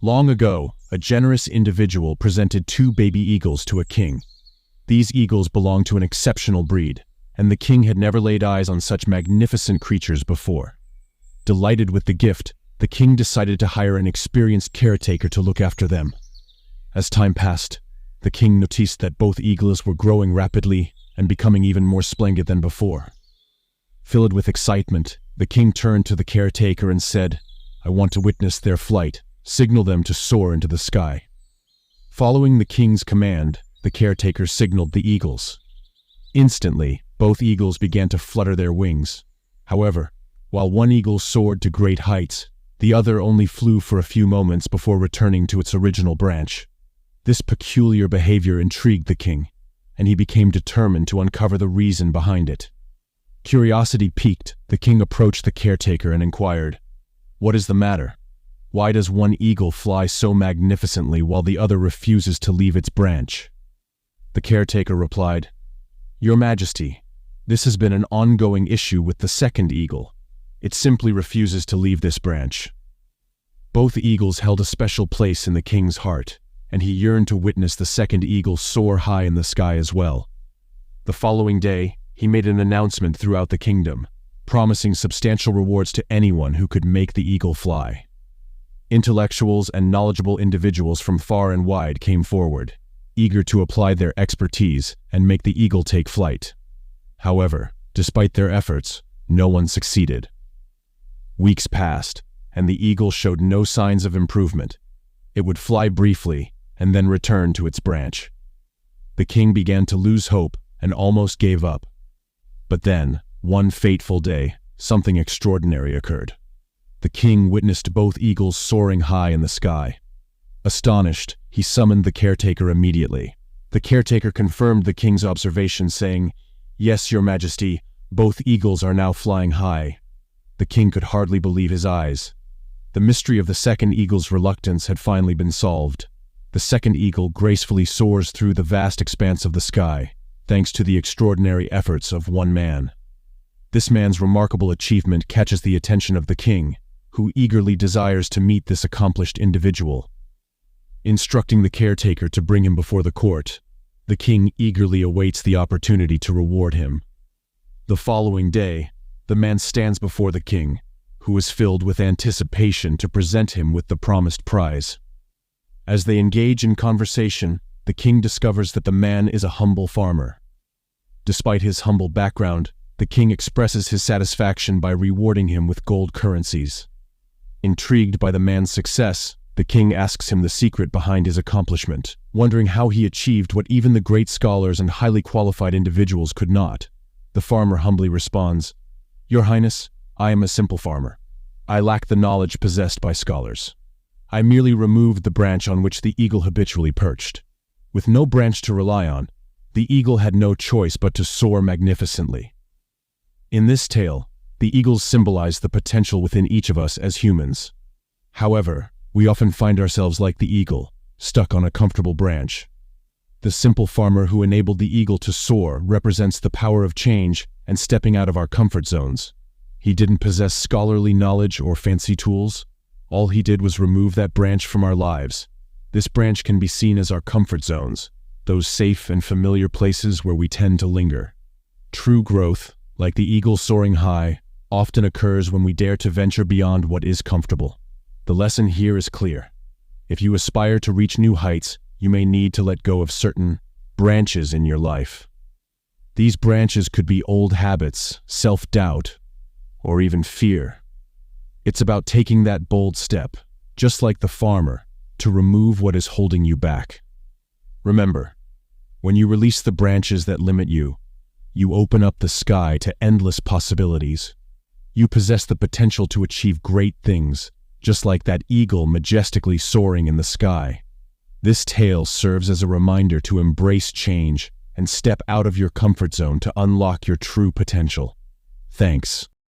Long ago, a generous individual presented 2 baby eagles to a king. These eagles belonged to an exceptional breed, and the king had never laid eyes on such magnificent creatures before. Delighted with the gift, the king decided to hire an experienced caretaker to look after them. As time passed, the king noticed that both eagles were growing rapidly and becoming even more splendid than before. Filled with excitement, the king turned to the caretaker and said, "I want to witness their flight. Signal them to soar into the sky." Following the king's command, the caretaker signaled the eagles. Instantly, both eagles began to flutter their wings. However, while one eagle soared to great heights, the other only flew for a few moments before returning to its original branch. This peculiar behavior intrigued the king, and he became determined to uncover the reason behind it. Curiosity piqued, the king approached the caretaker and inquired, "What is the matter? Why does one eagle fly so magnificently while the other refuses to leave its branch?" The caretaker replied, "Your Majesty, this has been an ongoing issue with the second eagle. It simply refuses to leave this branch." Both eagles held a special place in the king's heart, and he yearned to witness the second eagle soar high in the sky as well. The following day, he made an announcement throughout the kingdom, promising substantial rewards to anyone who could make the eagle fly. Intellectuals and knowledgeable individuals from far and wide came forward, eager to apply their expertise and make the eagle take flight. However, despite their efforts, no one succeeded. Weeks passed, and the eagle showed no signs of improvement. It would fly briefly and then return to its branch. The king began to lose hope and almost gave up. But then, one fateful day, something extraordinary occurred. The king witnessed both eagles soaring high in the sky. Astonished, he summoned the caretaker immediately. The caretaker confirmed the king's observation, saying, "Yes, Your Majesty, both eagles are now flying high." The king could hardly believe his eyes. The mystery of the second eagle's reluctance had finally been solved. The second eagle gracefully soars through the vast expanse of the sky, thanks to the extraordinary efforts of one man. This man's remarkable achievement catches the attention of the king, who eagerly desires to meet this accomplished individual. Instructing the caretaker to bring him before the court, the king eagerly awaits the opportunity to reward him. The following day, the man stands before the king, who is filled with anticipation to present him with the promised prize. As they engage in conversation, the king discovers that the man is a humble farmer. Despite his humble background, the king expresses his satisfaction by rewarding him with gold currencies. Intrigued by the man's success, the king asks him the secret behind his accomplishment, wondering how he achieved what even the great scholars and highly qualified individuals could not. The farmer humbly responds, "Your Highness, I am a simple farmer. I lack the knowledge possessed by scholars. I merely removed the branch on which the eagle habitually perched. With no branch to rely on, the eagle had no choice but to soar magnificently." In this tale, the eagles symbolize the potential within each of us as humans. However, we often find ourselves like the eagle, stuck on a comfortable branch. The simple farmer who enabled the eagle to soar represents the power of change and stepping out of our comfort zones. He didn't possess scholarly knowledge or fancy tools. All he did was remove that branch from our lives. This branch can be seen as our comfort zones, those safe and familiar places where we tend to linger. True growth, like the eagle soaring high, often occurs when we dare to venture beyond what is comfortable. The lesson here is clear. If you aspire to reach new heights, you may need to let go of certain branches in your life. These branches could be old habits, self-doubt, or even fear. It's about taking that bold step, just like the farmer, to remove what is holding you back. Remember, when you release the branches that limit you, you open up the sky to endless possibilities. You possess the potential to achieve great things, just like that eagle majestically soaring in the sky. This tale serves as a reminder to embrace change and step out of your comfort zone to unlock your true potential. Thanks.